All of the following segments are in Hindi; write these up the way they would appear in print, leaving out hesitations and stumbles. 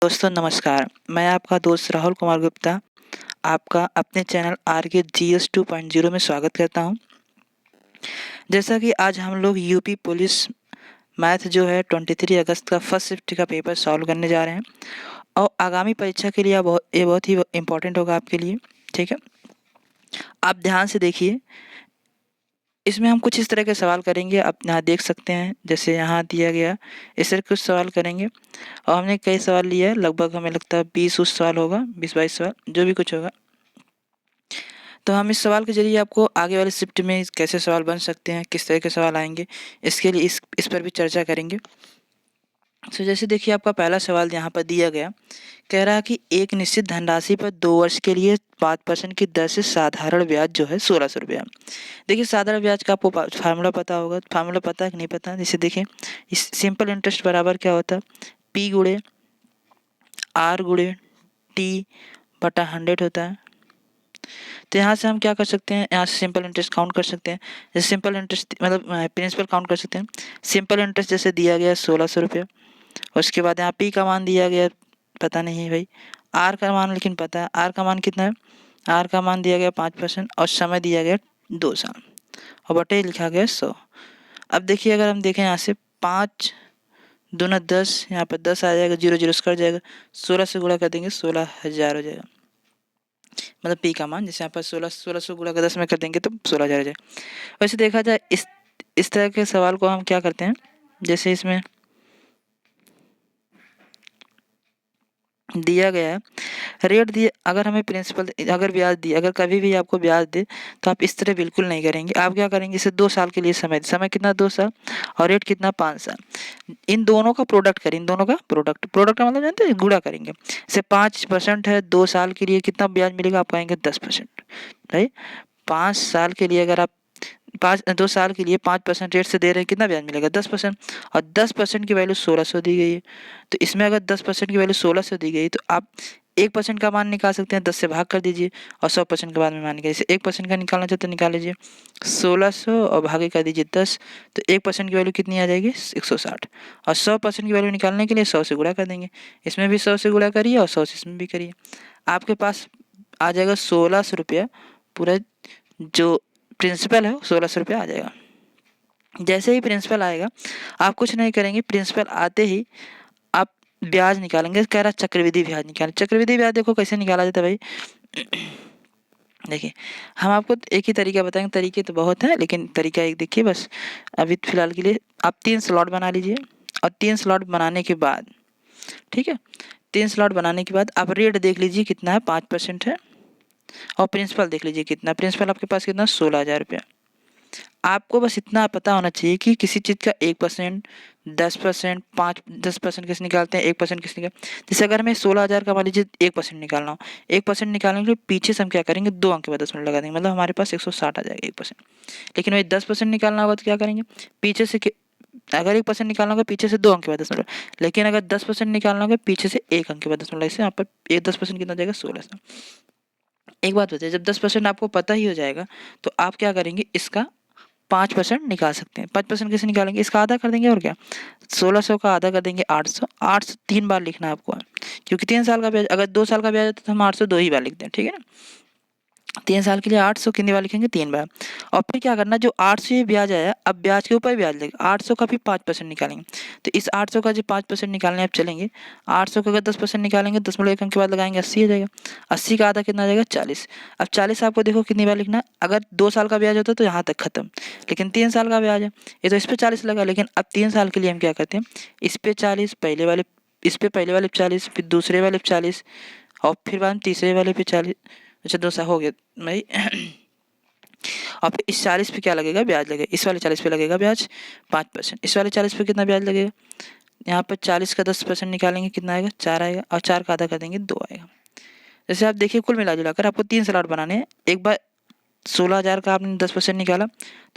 दोस्तों नमस्कार, मैं आपका दोस्त राहुल कुमार गुप्ता आपका अपने चैनल आरके जीएस 2.0 में स्वागत करता हूं। जैसा कि आज हम लोग यूपी पुलिस मैथ जो है 23 अगस्त का फर्स्ट शिफ्ट का पेपर सॉल्व करने जा रहे हैं और आगामी परीक्षा के लिए ये बहुत ही इम्पोर्टेंट होगा आपके लिए। ठीक है, आप ध्यान से देखिए। इसमें हम कुछ इस तरह के सवाल करेंगे, आप यहाँ देख सकते हैं, जैसे यहाँ दिया गया इस तरह कुछ सवाल करेंगे और हमने कई सवाल लिए हैं, लगभग हमें लगता है 20 उस सवाल होगा, 20-22 सवाल जो भी कुछ होगा। तो हम इस सवाल के ज़रिए आपको आगे वाले शिफ्ट में कैसे सवाल बन सकते हैं, किस तरह के सवाल आएँगे, इसके लिए इस पर भी चर्चा करेंगे। तो जैसे देखिए आपका पहला सवाल यहाँ पर दिया गया, कह रहा है कि एक निश्चित धनराशि पर 2 वर्ष के लिए 5% की दर से साधारण ब्याज जो है 1600 रुपया। देखिए साधारण ब्याज का आपको फार्मूला पता होगा, फार्मूला पता है कि नहीं पता? जैसे देखिए इस सिंपल इंटरेस्ट बराबर क्या होता है, P गुणे R गुणे T बटा 100 होता है। तो यहाँ से हम क्या कर सकते हैं, यहाँ से सिंपल इंटरेस्ट काउंट कर सकते हैं। जैसे सिंपल इंटरेस्ट मतलब प्रिंसिपल काउंट कर सकते हैं। सिंपल इंटरेस्ट जैसे दिया गया 1600 रुपये, उसके बाद यहाँ पी का मान दिया गया, पता नहीं भाई। आर का मान लेकिन पता है, आर का मान कितना है, आर का मान दिया गया 5% और समय दिया गया 2 साल और बटे लिखा गया 100। अब देखिए अगर हम देखें यहाँ से 5 दूना 10, यहाँ पर 10 आ जाएगा, 0 0 कट जाएगा, 16 से गुणा कर देंगे 16,000 हो जाएगा। मतलब पी का मान जैसे यहाँ पर 1600 गुणा का 10 में कर देंगे तो 16,000 हो जाएगा। वैसे देखा जाए इस तरह के सवाल को हम क्या करते हैं, जैसे इसमें दिया गया है रेट दिए, अगर हमें प्रिंसिपल अगर ब्याज दिए, अगर कभी भी आपको ब्याज दे तो आप इस तरह बिल्कुल नहीं करेंगे। आप क्या करेंगे, इसे 2 साल के लिए समय कितना 2 साल और रेट कितना 5 साल। इन दोनों का प्रोडक्ट करें, इन दोनों का प्रोडक्ट का मतलब जानते हैं, गुणा करेंगे। जैसे 5% है 2 साल के लिए, कितना ब्याज मिलेगा, आप कहेंगे 10%। भाई 5 साल के लिए अगर आप 2 साल के लिए 5% रेट से दे रहे हैं, कितना ब्याज मिलेगा 10%। और 10% की वैल्यू 1600 दी गई है। तो इसमें अगर 10% की वैल्यू 1600 दी गई तो आप 1% का मान निकाल सकते हैं, 10 से भाग कर दीजिए और 100% के बाद में मान लीजिए। जैसे 1% का निकालना चाहते हैं निकाल लीजिए, 1600 और भागे कर दीजिए 10, तो 1% की वैल्यू कितनी आ जाएगी 160। और 100% की वैल्यू निकालने के लिए 100 से गुणा कर देंगे, इसमें भी 100 से गुणा करिए और 100 से इसमें भी करिए, आपके पास आ जाएगा 1600 रुपया। पूरा जो प्रिंसिपल है वो 1600 रुपया आ जाएगा। जैसे ही प्रिंसिपल आएगा आप कुछ नहीं करेंगे, प्रिंसिपल आते ही आप ब्याज निकालेंगे। कह रहा चक्रवृद्धि ब्याज निकालें, चक्रवृद्धि ब्याज देखो कैसे निकाला जाता है भाई। देखिए हम आपको एक ही तरीका बताएंगे, तरीके तो बहुत हैं लेकिन तरीका एक देखिए बस। अभी फिलहाल के लिए आप 3 स्लॉट बना लीजिए और 3 स्लॉट बनाने के बाद, ठीक है, 3 स्लॉट बनाने के बाद आप रेट देख लीजिए कितना है, 5% है। और प्रिंसिपल देख लीजिए कितना, प्रिंसिपल आपके पास कितना 16,000 रुपया। आपको बस इतना पता होना चाहिए कि किसी चीज़ का 1%, 10%, 10% कैसे निकालते हैं, 1% कैसे निकाल। जैसे अगर हमें 16,000 का मान लीजिए 1% निकालना हो, 1% निकालने के लिए पीछे से हम क्या करेंगे, 2 अंक के बाद 10 मिनट लगा देंगे, मतलब हमारे पास 160 आ जाएगा 1%। लेकिन वही 10% निकालना होगा तो क्या करेंगे, पीछे से अगर 1% निकालना होगा पीछे से 2 अंक के बाद 10 मिनट, लेकिन अगर 10% निकालना होगा पीछे से 1 अंक के बाद 10 मिनट, इससे यहाँ पर 10% कितना जाएगा 1600। एक बात बताइए, जब 10% आपको पता ही हो जाएगा तो आप क्या करेंगे, इसका 5% निकाल सकते हैं। 5% कैसे निकालेंगे, इसका आधा कर देंगे और क्या, 1600 का आधा कर देंगे 800। 800 3 बार लिखना है आपको, क्योंकि 3 साल का ब्याज, अगर 2 साल का ब्याज होता तो हम 800 2 ही बार लिखते हैं, ठीक है ना। 3 साल के लिए 800 कितनी बार लिखेंगे, 3 बार। और फिर क्या करना, जो 800 ये ब्याज आया, अब ब्याज के ऊपर ब्याज लगेगा, 800 का भी 5% निकालेंगे। तो इस 800 का जो 5% निकालने आप चलेंगे, 800 का अगर 10% निकालेंगे, 10 अंक के बाद लगाएंगे 80 हो जाएगा। 80 का आधा कितना आ जाएगा 40। अब 40 आपको देखो कितनी बार लिखना है, अगर 2 साल का ब्याज होता तो यहाँ तक खत्म, लेकिन 3 साल का ब्याज है, ये तो इस पे 40 लगा, लेकिन अब 3 साल के लिए हम क्या करते हैं, इस पे 40, इस पे पहले वाले 40, फिर दूसरे वाले 40 और फिर बाद में तीसरे वाले पे 40। अच्छा 2 साल हो गया भाई। और फिर इस 40 पे क्या लगेगा, ब्याज लगेगा, इस वाले 40 पे लगेगा ब्याज 5%, इस वाले 40 पे कितना ब्याज लगेगा, यहाँ पर 40 का 10% निकालेंगे कितना आएगा 4 आएगा, और 4 का आधा कर देंगे 2 आएगा। जैसे आप देखिए कुल मिला जुला कर आपको 3 स्लॉट बनाने हैं। एक बार 16,000 का आपने 10% निकाला,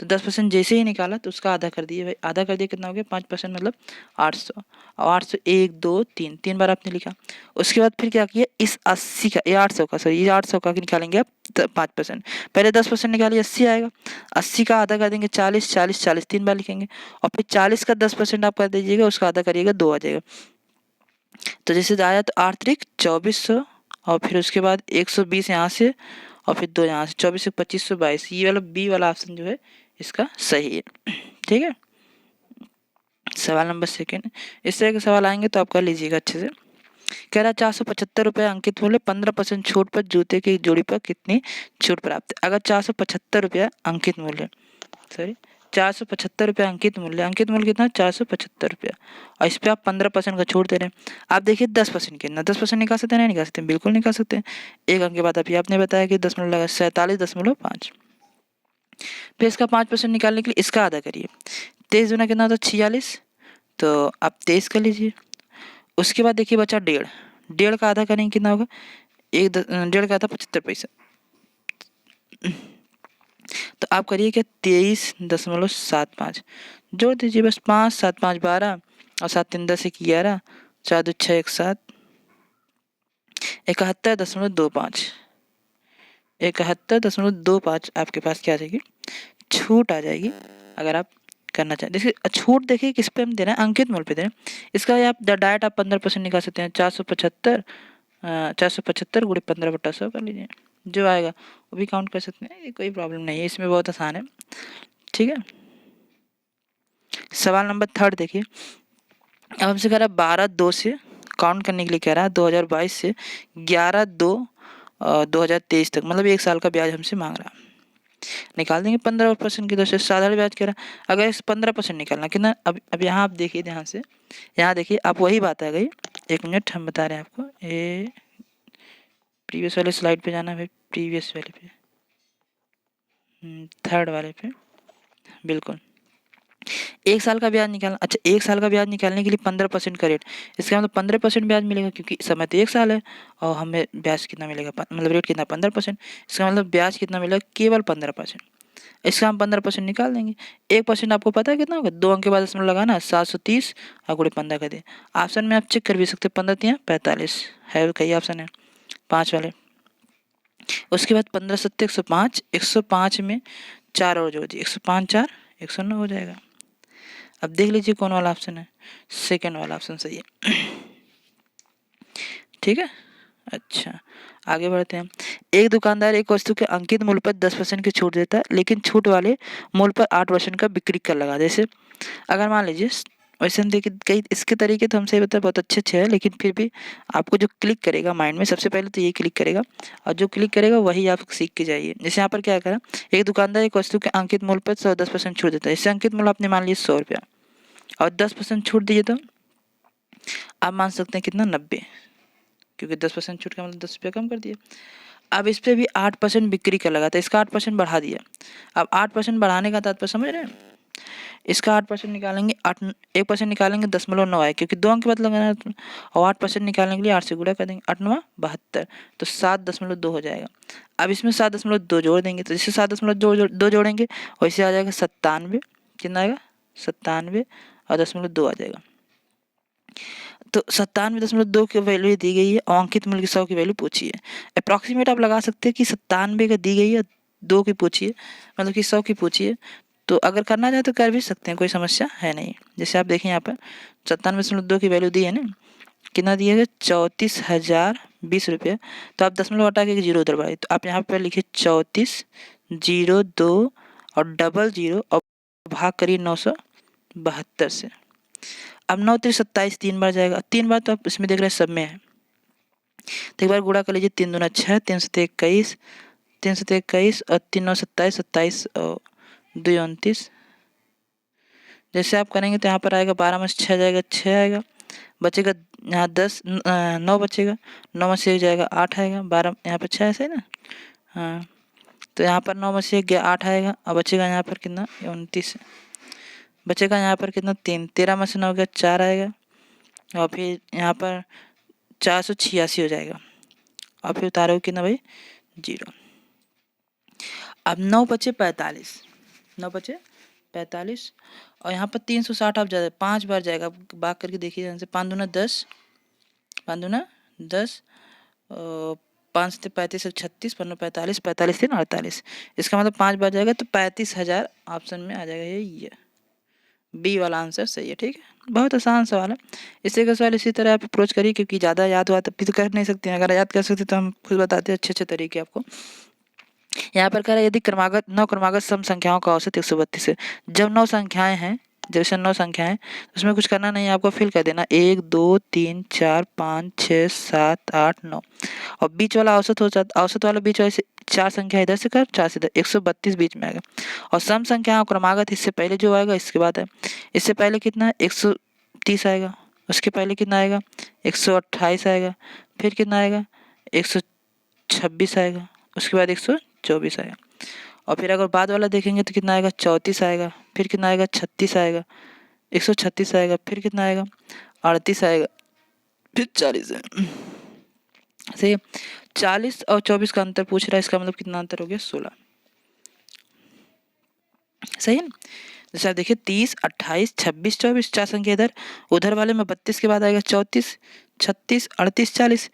तो 10% जैसे ही निकाला तो उसका आधा कर दिए भाई, आधा कर दिए कितना हो गया 5% मतलब 800। और 800 1 2 3 3 बार आपने लिखा। उसके बाद फिर क्या किया, इस 80 का, ये 800 का, सॉरी ये 800 का निकालेंगे आप 5%। पहले 10% निकालिए 80 आएगा, 80 का आधा कर देंगे 40, 40 40 3 बार लिखेंगे। और फिर 40 का 10% आप कर दीजिएगा, उसका आधा करिएगा 2 आ जाएगा। तो जैसे आया तो 8 त्रिक 2400 और फिर उसके बाद 120 यहाँ से और फिर 2 यहाँ से 24 से 2522, ये वाला बी वाला ऑप्शन जो है इसका सही है। ठीक है, सवाल नंबर सेकेंड। इस तरह के सवाल आएंगे तो आप कर लीजिएगा अच्छे से। कह रहा 475 रुपये अंकित मूल्य 15% छूट पर जूते की जोड़ी पर कितनी छूट प्राप्त है। अगर 475 रुपया अंकित मूल्य, सॉरी 475 रुपया अंकित मूल्य कितना 475 रुपया, और इस पे आप 15% का छूट दे रहे हैं। आप देखिए 10% कितना, 10% निकाल सकते हैं नहीं निकाल सकते, बिल्कुल निकाल सकते हैं। एक अंक के बाद अभी आपने बताया कि 47.5, फिर इसका 5% निकालने के लिए इसका आधा करिए। 23 दूना कितना होता है 46, तो आप 23 कर लीजिए। उसके बाद देखिए बचा 1.5, 1.5 का आधा करेंगे कितना होगा, 1.5 का आधा 75 पैसा। तो आप करिए क्या 23.75 जोड़ दीजिए बस, 5 7 5 12 और 7 3 10 1 11 4 2 6 1 7 71.25, 71.25 आपके पास क्या आ जाएगी, छूट आ जाएगी। अगर आप करना चाहें देखिए छूट, देखिए किस पे हम दे रहे हैं, अंकित मूल्य पे दे रहे हैं। इसका आप डायरेक्ट आप 15% निकाल सकते हैं। 475 गुणे 15/100 कर लीजिए, जो आएगा वो भी काउंट कर सकते हैं, ये कोई प्रॉब्लम नहीं है, इसमें बहुत आसान है। ठीक है, सवाल नंबर थर्ड देखिए। अब हमसे कह रहा है 12/2 से काउंट करने के लिए कह रहा है 2022 से 11/2 2023 तक, मतलब 1 साल का ब्याज हमसे मांग रहा है। निकाल देंगे 15% की दर से, साधारण ब्याज कह रहा है। अगर इस 15% निकालना कितना, अब यहाँ आप देखिए ध्यान से, यहाँ देखिए आप वही बात आ गई। 1 मिनट हम बता रहे हैं आपको, ये प्रीवियस वाले स्लाइड पे जाना है, प्रीवियस वाले पे, थर्ड वाले पे, बिल्कुल। 1 साल का ब्याज निकालना, अच्छा 1 साल का ब्याज निकालने के लिए 15% का रेट, इसका मतलब 15% ब्याज मिलेगा, क्योंकि समय तो 1 साल है और हमें ब्याज कितना मिलेगा, मतलब रेट कितना 15%, इसका मतलब ब्याज कितना मिलेगा केवल 15%। इसका हम 15% निकाल देंगे। 1% आपको पता है कितना होगा, 2 अंक के बाद दशमलव लगाना, 730 और गुणे 15 कर दे। ऑप्शन में आप चेक कर भी सकते हैं, 15 तिया 45 है, कई ऑप्शन है 5 वाले। उसके बाद 15 सत्ते 105, 105 में 4 और जोड़ दिए, 105 4 109 हो जाएगा। अब देख लीजिए कौन वाला ऑप्शन है, सेकेंड वाला ऑप्शन सही है। ठीक है, अच्छा आगे बढ़ते हैं। एक दुकानदार एक वस्तु के अंकित मूल्य पर 10% की छूट देता है, लेकिन छूट वाले मूल्य पर 8% का बिक्री कर लगा। जैसे अगर मान लीजिए, वैसे हम देखिए कई इसके तरीके तो हमसे बता बहुत अच्छे अच्छे हैं, लेकिन फिर भी आपको जो क्लिक करेगा माइंड में, सबसे पहले तो ये क्लिक करेगा, और जो क्लिक करेगा वही आप सीख के जाइए। जैसे यहाँ पर क्या करा, एक दुकानदार एक वस्तु के अंकित मूल्य पर 10% छूट देता है। इससे अंकित मूल्य आपने मान लिया 100 रुपया, और 10% छूट दिए तो आप मान सकते हैं कितना 90, क्योंकि 10% छूट का मतलब 10 रुपया कम कर दिया। अब इस पे भी 8% बिक्री का लगा था, इसका 8% बढ़ा दिया। अब 8% बढ़ाने का तात्पर्य समझ रहे हैं, इसका 8% निकालेंगे, 1% निकालेंगे 10.9 आए, क्योंकि 2 अंक के बाद लगाना है, और 8% निकालने के लिए 8 से गुणा कर देंगे, 8 9 72, तो 7.2 हो जाएगा। अब इसमें 7.2 जोड़ देंगे, तो जैसे 7.2 जोड़ेंगे वैसे आ जाएगा 97, कितना आएगा 97 और 0.2 आ जाएगा। तो 97.2 की वैल्यू दी गई है, और अंकित मूल्य की 100 की वैल्यू पूछी है। अप्रॉक्सीमेट आप लगा सकते हैं कि 97 का दी गई है, 2 की पूछी है, मतलब कि 100 की पूछी है। तो अगर करना चाहे तो कर भी सकते हैं, कोई समस्या है नहीं। जैसे आप देखें यहाँ पर 97.2 की वैल्यू दी है ना, कितना दिया है 34,020 रुपये। तो आप दशमलव हटा के 0 उधर बढ़ाइए, तो आप यहाँ पर लिखिए 34,002 और 00 और भाग करिए 972 से। अब 9 3 27 3 बार जाएगा, 3 बार तो आप इसमें देख रहे हैं सब में है, तो एक बार गुणा कर लीजिए, 3 दूना 6, 3 7 21, 3 7 21 और 3 9 27, 27 और 2 29। जैसे आप करेंगे तो यहाँ पर आएगा 12 में से 6 जाएगा 6 आएगा, बचेगा यहाँ 9 बचेगा, 9 में से 1 जाएगा 8 आएगा, 12 यहाँ पर 6 ऐसे है ना, हाँ तो यहाँ पर 9 में से 1 गया 8 आएगा, और बचेगा यहाँ पर कितना 29, बचेगा यहाँ पर कितना 3, 13 में से 9 गया 4 आएगा, और फिर यहाँ पर 486 हो जाएगा, और फिर उतारोगे कितना भाई 0। अब 9 बचे 45, 9 बचे 45, और यहाँ पर 360 आप ज़्यादा 5 बार जाएगा, बाग करके देखिए ध्यान से, 5 दूना 10, 5 दूना 10, 5 से 35 से 36, 5 45, 45 3 48, इसका मतलब 5 बार जाएगा तो 35,000 ऑप्शन में आ जाएगा ये। बी वाला आंसर सही है। ठीक है, बहुत आसान सवाल है। इसी का सवाल इसी तरह आप अप्रोच करिए, क्योंकि ज़्यादा याद हुआ तब भी तो कर नहीं सकते हैं। अगर याद कर सकते तो हम खुद बताते हैं अच्छे अच्छे तरीके आपको। यहाँ पर कह रहा है यदि क्रमागत 9 क्रमागत सम संख्याओं का औसत 132 है। जब 9 संख्याएं हैं, जैसे 9 संख्याएं, उसमें कुछ करना नहीं है, आपको फिल कर देना 1 2 3 4 5 6 7 8 9, और बीच वाला औसत हो जाता, औसत वाला बीच वाले से 4 संख्या इधर से कर, 4 से इधर, 132 बीच में आएगा। और सम संख्याओं क्रमागत इससे पहले जो आएगा इसके बाद है। इससे पहले कितना है, 130 आएगा। उसके पहले कितना आएगा, 128 आएगा। फिर कितना आएगा, 126 आएगा। उसके बाद 124 आएगा। और फिर अगर बाद वाला देखेंगे तो कितना आएगा, 34 आएगा। फिर कितना आएगा, 36 आएगा। 136 आएगा। फिर कितना आएगा, 38 आएगा। फिर 40 है। सही है। 40 और 24 का अंतर पूछ रहा है, इसका मतलब कितना अंतर हो गया, 16। सही है। जैसे आप देखिए 30 28 26 24, 4 संख्या इधर, उधर वाले में 32 के बाद आएगा 34 36 38 40।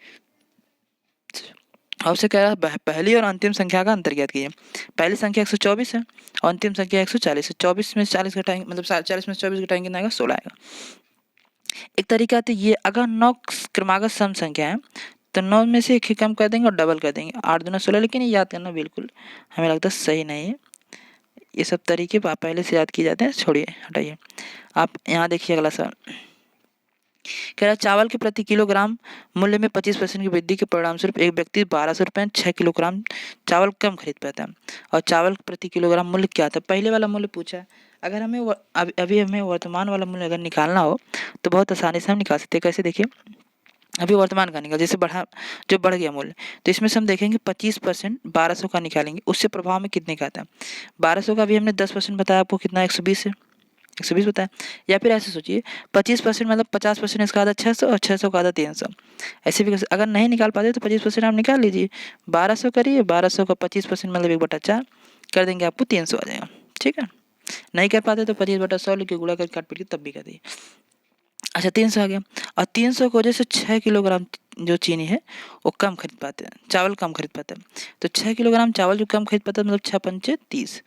आपसे कह रहा है पहली और अंतिम संख्या का अंतर ज्ञात कीजिए। पहली संख्या 124 है और अंतिम संख्या 140 है। 24 में 40 घटाएंगे, मतलब 40 में 24 घटाएंगे कितना आएगा, 16 आएगा। एक तरीका आता है ये, अगर 9 क्रमागत सम संख्या है तो 9 में से एक ही कम कर देंगे और डबल कर देंगे, 8 दूना 16। लेकिन ये याद करना बिल्कुल हमें लगता है सही नहीं है। ये सब तरीके पहले से याद किए जाते हैं, छोड़िए हटाइए। आप यहाँ देखिए अगला सवाल। कह रहा है चावल के प्रति किलोग्राम मूल्य में 25% की वृद्धि के परिणामस्वरूप एक व्यक्ति 1200 रुपये 6 किलोग्राम चावल कम खरीद पाता है, और चावल प्रति किलोग्राम मूल्य क्या था। पहले वाला मूल्य पूछा है। अगर हमें अभी हमें वर्तमान वाला मूल्य अगर निकालना हो तो बहुत आसानी से हम निकाल सकते हैं। कैसे, देखिए अभी वर्तमान का निकाल, जैसे जो बढ़ गया मूल्य, तो इसमें से हम देखेंगे 25% 1200 का निकालेंगे, उससे प्रभाव में कितने का आता है। 1200 का भी हमने 10% बताया आपको, कितना 120 है, 120 बताया। या फिर ऐसे सोचिए 25% मतलब 50%, इसका आधा 600 और 600 का आधा 300। ऐसे भी अगर नहीं निकाल पाते तो 25% आप निकाल लीजिए। 1200 करिए, 1200 का 25% मतलब 1/4 कर देंगे, आपको 300 आ जाएगा। ठीक है, नहीं कर पाते तो 25/100 लिख के गुणा करके काट पीट के तब भी कर दिए। अच्छा 300 आ गया, और 300 की वजह से 6 किलोग्राम जो चीनी है वो कम खरीद पाते हैं, चावल कम खरीद पाते हैं। तो 6 किलोग्राम चावल जो कम खरीद पाते हैं, मतलब 6 पंचे 30।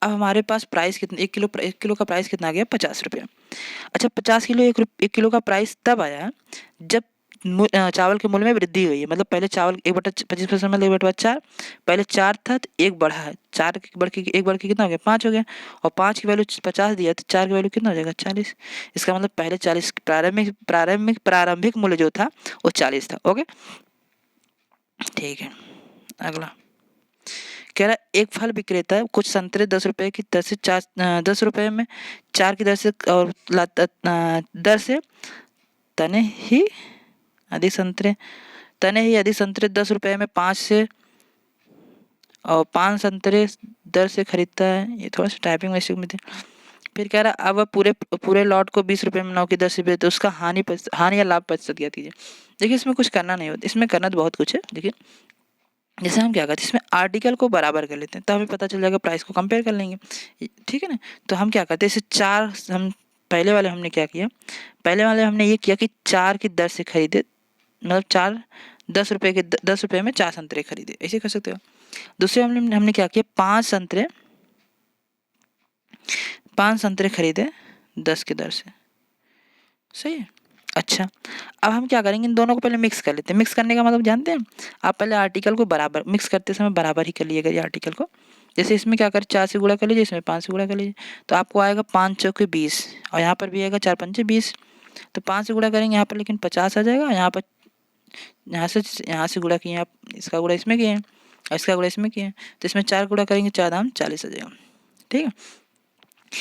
अब हमारे पास प्राइस कितना, 1 किलो का प्राइस कितना आ गया, 50 रुपये। अच्छा 50 किलो 1 किलो का प्राइस तब आया जब चावल के मूल्य में वृद्धि हुई है। मतलब पहले चावल 1/25% मतलब 1/4, पहले 4 था तो 1 बढ़ा है, 4 बढ़ के 1 बढ़ के कितना हो गया, 5 हो गया। और 5 की वैल्यू 50 दिया तो 4 की वैल्यू कितना हो जाएगा, 40। इसका मतलब पहले 40 प्रारंभिक मूल्य जो था वो 40 था। ओके ठीक है, अगला कह रहा है एक फल विक्रेता है, कुछ संतरे 10 रुपए की दर से 10 रुपए में 4 की दर से और दर से तने ही अधिक संतरे 10 रुपए में 5 से और 5 संतरे दर से खरीदता है। ये थोड़ा सा टाइपिंग मिस्टेक में थी। फिर कह रहा अब वह पूरे पूरे लॉट को 20 रुपए में 9 की दर से बेचे, तो उसका हानि या लाभ प्रतिशत ज्ञात कीजिए। देखिए इसमें कुछ करना नहीं होता, इसमें करना तो बहुत कुछ है। देखिए जैसे हम क्या करते हैं, इसमें आर्टिकल को बराबर कर लेते हैं, तो हमें पता चल जाएगा, प्राइस को कंपेयर कर लेंगे। ठीक है ना, तो हम क्या करते हैं, इसे 4 हम पहले वाले हमने क्या किया, पहले वाले हमने ये किया कि 4 की दर से खरीदे, मतलब 4 10 रुपये में 4 संतरे खरीदे, ऐसे कर सकते हो। दूसरे हमने क्या किया, 5 संतरे खरीदे 10 की दर से। सही है। अच्छा अब हम क्या करेंगे, इन दोनों को पहले मिक्स कर लेते हैं। मिक्स करने का मतलब जानते हैं आप, पहले आर्टिकल को बराबर मिक्स करते समय बराबर ही कर लिएगा ये आर्टिकल को। जैसे इसमें क्या कर 4 से गुणा कर लीजिए, इसमें 5 से गुणा कर लीजिए, तो आपको आएगा 5 चौके 20, और यहाँ पर भी आएगा 4 पंचे 20। तो 5 से गुणा करेंगे यहाँ पर, लेकिन 50 आ जाएगा। यहाँ पर यहाँ से गुणा किए आप, इसका गुणा इसमें किए हैं और इसका गुणा इसमें किए हैं, तो इसमें 4 गुणा करेंगे, 4 दाम 40 आ जाएगा। ठीक है,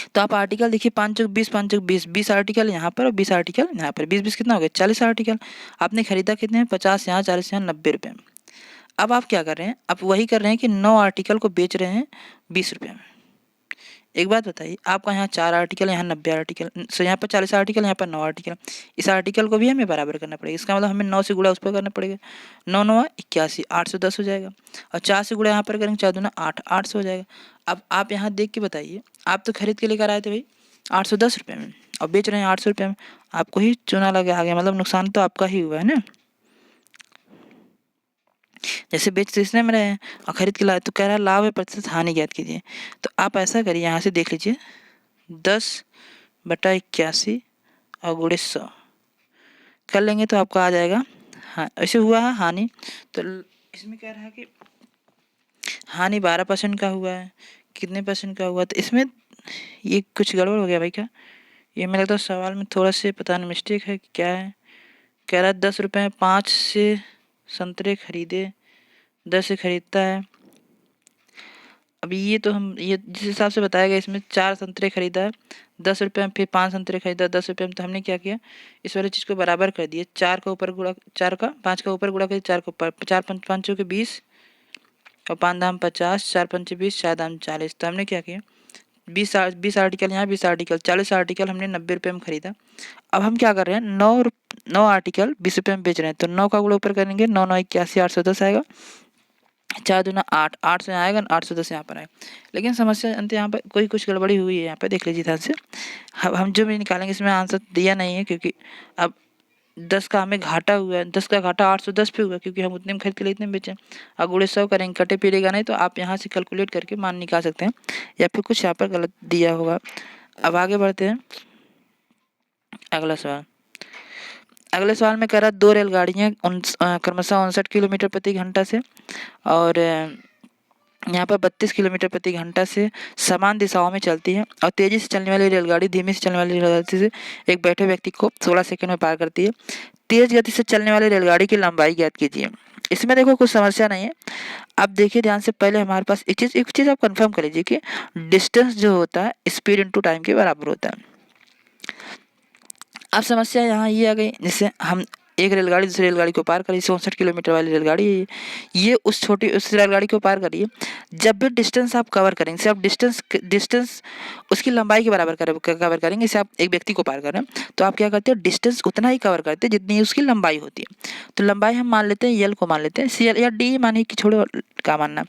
तो आप आर्टिकल देखिए 5 चौक 20 5 चौक 20, 20 आर्टिकल यहाँ पर और 20 आर्टिकल यहाँ पर, 20 20 कितना हो गया, 40 आर्टिकल। आपने खरीदा कितने में, 50 यहाँ 40 यहाँ 90 रुपये में। अब आप क्या कर रहे हैं, आप वही कर रहे हैं कि 9 आर्टिकल को बेच रहे हैं 20 रुपये में। एक बात बताइए, आपका यहाँ 4 आर्टिकल, यहाँ 90 आर्टिकल, सो यहाँ पर 40 आर्टिकल, यहाँ पर 9 आर्टिकल। इस आर्टिकल को भी हमें बराबर करना पड़ेगा। इसका मतलब हमें 9 से गुणा उस पर करना पड़ेगा। 9 9 81, 810 हो जाएगा। और 4 से गुणा यहाँ पर करेंगे, 4 दूना 8, 800 हो जाएगा। अब आप यहाँ देख के बताइए, आप तो खरीद के लेकर आए थे भाई 810 रुपये में, और बेच रहे हैं 800 रुपये में, आपको ही चूना लगा आ गया, मतलब नुकसान तो आपका ही हुआ है ना। जैसे बेच तो इसने में रहे हैं और खरीद के लाए, तो कह रहा है लाभ है प्रतिशत हानि ज्ञात कीजिए। तो आप ऐसा करिए, यहाँ से देख लीजिए 10 बटा 81 और गुणे 100 कर लेंगे तो आपका आ जाएगा। हाँ, ऐसे हुआ है हानि। तो इसमें कह रहा है कि हानि 12% का हुआ है, कितने परसेंट का हुआ, तो इसमें ये कुछ गड़बड़ हो गया भाई। क्या ये मेरे लगता है सवाल में थोड़ा से पता नहीं मिस्टेक है कि क्या है। कह रहा है 10 रुपये में 5 से संतरे खरीदे, 10 से खरीदता है। अभी ये तो हम ये जिस हिसाब से बताया गया इसमें 4 संतरे खरीदा है, 10 रुपये में, फिर 5 संतरे खरीदा 10 रुपये में, तो हमने क्या किया, इस वाली चीज़ को बराबर कर दिए। 4 का ऊपर गुणा, 4 का 5 का ऊपर गुणा कर 4 के ऊपर, 4 5 के 20 और 5 दाम 50, 4 पंचे 20, 4 दाम 40। तो हमने क्या किया, 20 आर्टिकल यहाँ, 20 आर्टिकल, 40 आर्टिकल हमने 90 रुपये में खरीदा। अब हम क्या कर रहे हैं, 9 आर्टिकल 20 रुपये में बेच रहे हैं, तो 9 का गुणा ऊपर करेंगे, 9 9 81 810 आएगा, 4 दूना 8, 8 से यहाँ आएगा, 810 यहाँ पर आएगा। लेकिन समस्या अंत यहाँ पर कोई कुछ गड़बड़ी हुई है, यहाँ पर देख लीजिए ध्यान से। हम जो भी निकालेंगे इसमें आंसर दिया नहीं है, क्योंकि अब 10 का हमें घाटा हुआ है, 10 का घाटा 810 पे हुआ, क्योंकि हम उतने में खरीद के लिए इतने में बेचे। अब गुणे 100 करेंगे, कटे पीरेगा नहीं, तो आप यहाँ से कैलकुलेट करके मान निकाल सकते हैं, या फिर कुछ यहाँ पर गलत दिया होगा। अब आगे बढ़ते हैं, अगला सवाल। अगले सवाल में कह रहा है 2 रेलगाड़ियाँ क्रमशः 59 किलोमीटर प्रति घंटा से और यहाँ पर 32 किलोमीटर प्रति घंटा से समान दिशाओं में चलती है, और तेजी से चलने वाली रेलगाड़ी धीमे से चलने वाली रेलगाड़ी से एक बैठे व्यक्ति को 16 सेकंड में पार करती है। तेज गति से चलने वाली रेलगाड़ी की लंबाई ज्ञात कीजिए। इसमें देखो कुछ समस्या नहीं है। आप देखिए ध्यान से, पहले हमारे पास एक चीज़ आप कंफर्म कर लीजिए कि डिस्टेंस जो होता है स्पीड इंटू टाइम के बराबर होता है। अब समस्या यहाँ ये आ गई, जैसे हम एक रेलगाड़ी दूसरी रेलगाड़ी को पार करी, 64 किलोमीटर वाली रेलगाड़ी है ये, उस रेलगाड़ी को पार करिए। जब भी डिस्टेंस आप कवर करेंगे, आप डिस्टेंस उसकी लंबाई के बराबर कवर करेंगे। जैसे आप एक व्यक्ति को पार कर रहे हैं, तो आप क्या करते हैं, डिस्टेंस उतना ही कवर करते हैं जितनी उसकी लंबाई होती है। तो लंबाई हम मान लेते हैं, यल को मान लेते हैं, सी या डी मानिए कि छोड़ो क्या मानना।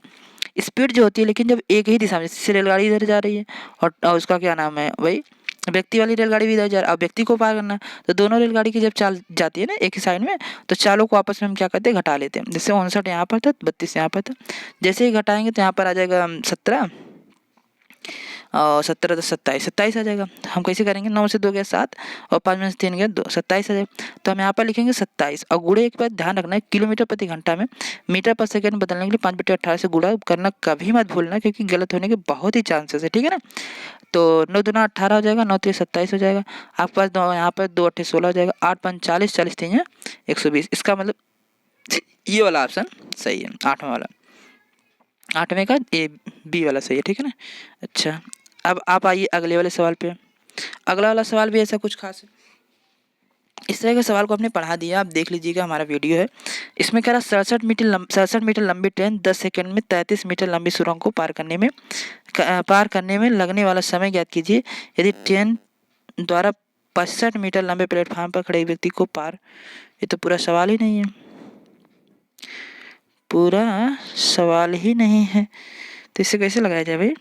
स्पीड जो होती है, लेकिन जब एक ही दिशा में, जैसे रेलगाड़ी इधर जा रही है और उसका क्या नाम है वही व्यक्ति वाली रेलगाड़ी भी इधर जा रहा है, अब व्यक्ति को पार करना, तो दोनों रेलगाड़ी की जब चाल जाती है ना एक ही साइड में, तो चालों को आपस में हम क्या करते हैं, घटा लेते हैं। जैसे 59 यहाँ पर था, 32 यहाँ पर था, जैसे ही घटाएंगे तो यहाँ पर आ जाएगा 17 और 17 10 27, 27 आ जाएगा। हम कैसे करेंगे, 9 से 2 गया 7 और 5 में से 3 गया 2, 27 आ जाएगा। तो हम यहाँ पर लिखेंगे 27, और गुणे एक बात ध्यान रखना है, किलोमीटर प्रति घंटा में मीटर पर सेकंड बदलने के लिए 5/18 से गुणा करना कभी मत भूलना, क्योंकि गलत होने के बहुत ही चांसेस है, ठीक है ना। तो 9 दूना 18 हो जाएगा, 9 3 27 हो जाएगा, आपके पास यहाँ पर 2 8 16 हो जाएगा, 8 5 40, 40 3 120। इसका मतलब ये वाला ऑप्शन सही है, 8वां वाला, 8वें का ए बी वाला सही है, ठीक है ना। अच्छा, अब आप आइए अगले वाले सवाल पे। अगला वाला सवाल भी ऐसा कुछ खास है, इस तरह के सवाल को आपने पढ़ा दिया, आप देख लीजिएगा हमारा वीडियो है। इसमें कह रहा 67 मीटर लंबी ट्रेन 10 सेकंड में 33 मीटर लंबी सुरंग को पार करने में लगने वाला समय ज्ञात कीजिए। यदि ट्रेन द्वारा 65 मीटर लंबे प्लेटफार्म पर खड़े व्यक्ति को पार, ये तो पूरा सवाल ही नहीं है, पूरा सवाल ही नहीं है, तो इसे कैसे लगाया जाए भाई।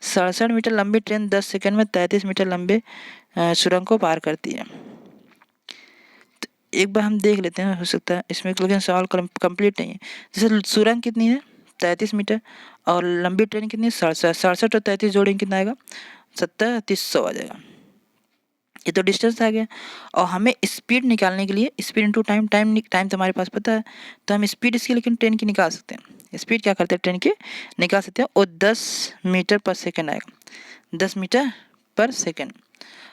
67 मीटर लंबी ट्रेन 10 सेकंड में 33 मीटर लंबे सुरंग को पार करती है। तो एक बार हम देख लेते हैं, हो सकता है इसमें, लेकिन सवाल कंप्लीट नहीं है। जैसे सुरंग कितनी है 33 मीटर, और लंबी ट्रेन कितनी है 67 और 33 जोड़ेंगे कितना आएगा 70, 300 आ जाएगा। ये तो डिस्टेंस आ गया, और हमें स्पीड निकालने के लिए स्पीड इंटू टाइम, टाइम तो हमारे पास पता है, तो हम स्पीड इसकी लेकिन ट्रेन की निकाल सकते हैं। स्पीड क्या करते हैं, ट्रेन की निकाल सकते हैं, और 10 मीटर पर सेकंड आएगा, 10 मीटर पर सेकंड।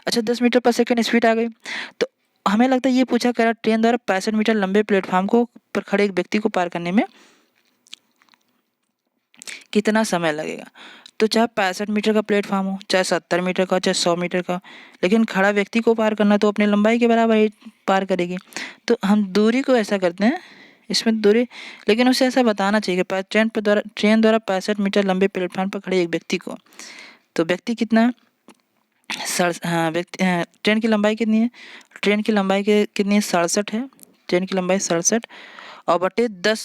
अच्छा, 10 मीटर पर सेकंड स्पीड आ गई, तो हमें लगता है ये पूछा कर रहा ट्रेन द्वारा 65 मीटर लंबे प्लेटफॉर्म को पर खड़े एक व्यक्ति को पार करने में कितना समय लगेगा। तो चाहे 65 मीटर का प्लेटफॉर्म हो, चाहे 70 मीटर का, चाहे 100 मीटर का, लेकिन खड़ा व्यक्ति को पार करना तो अपनी लंबाई के बराबर ही पार करेगी। तो हम दूरी को ऐसा करते हैं, इसमें दूरी, लेकिन उसे ऐसा बताना चाहिए कि ट्रेन द्वारा 65 मीटर लंबे प्लेटफॉर्म पर खड़े एक व्यक्ति को, तो व्यक्ति कितना, ट्रेन की लंबाई कितनी है, ट्रेन की लंबाई कितनी है 67 है, ट्रेन की लंबाई 67, और बटे 10,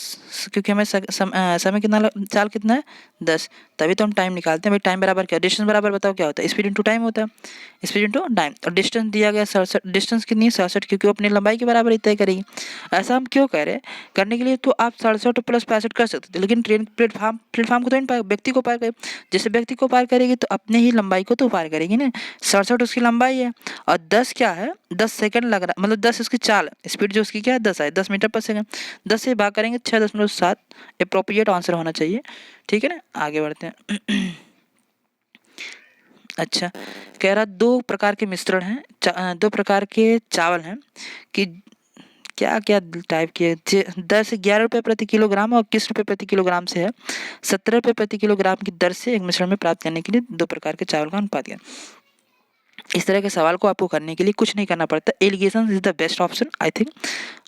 क्योंकि हमें समय कितना चाल कितना है 10, तभी तो हम टाइम निकालते हैं। भाई टाइम बराबर क्या, डिस्टेंस बराबर बताओ क्या होता है, स्पीड इंटू टाइम होता है, स्पीड इंटू टाइम। और डिस्टेंस दिया गया 67, डिस्टेंस कितनी है 67, क्योंकि वो अपनी लंबाई के बराबर ही तय करेगी। ऐसा हम क्यों कह रहे हैं, करने के लिए तो आप 67 प्लस 65 कर सकते थे, लेकिन ट्रेन प्लेटफॉर्म को तो नहीं व्यक्ति को पार करे, जैसे व्यक्ति को पार करेगी तो अपने ही लंबाई को तो पार करेगी ना। 67 उसकी लंबाई है और 10 क्या है, 10 सेकंड लग रहा, मतलब 10 उसकी चाल, स्पीड जो उसकी क्या है 10 है, 10 मीटर पर सेकंड। 10 से भाग करेंगे 6.7, अप्रोप्रिएट आंसर होना चाहिए। ठीक है ना, आगे बढ़ते हैं। अच्छा, कह रहा दो प्रकार के मिश्रण हैं, दो प्रकार के चावल हैं कि क्या क्या टाइप के 10 11 रुपये प्रति किलोग्राम और 21 रुपये प्रति किलोग्राम से है, 17 रुपये प्रति किलोग्राम की दर से एक मिश्रण में प्राप्त करने के लिए दो प्रकार के चावल का अनुपात क्या। इस तरह के सवाल को आपको करने के लिए कुछ नहीं करना पड़ता, allegation is the best option, I think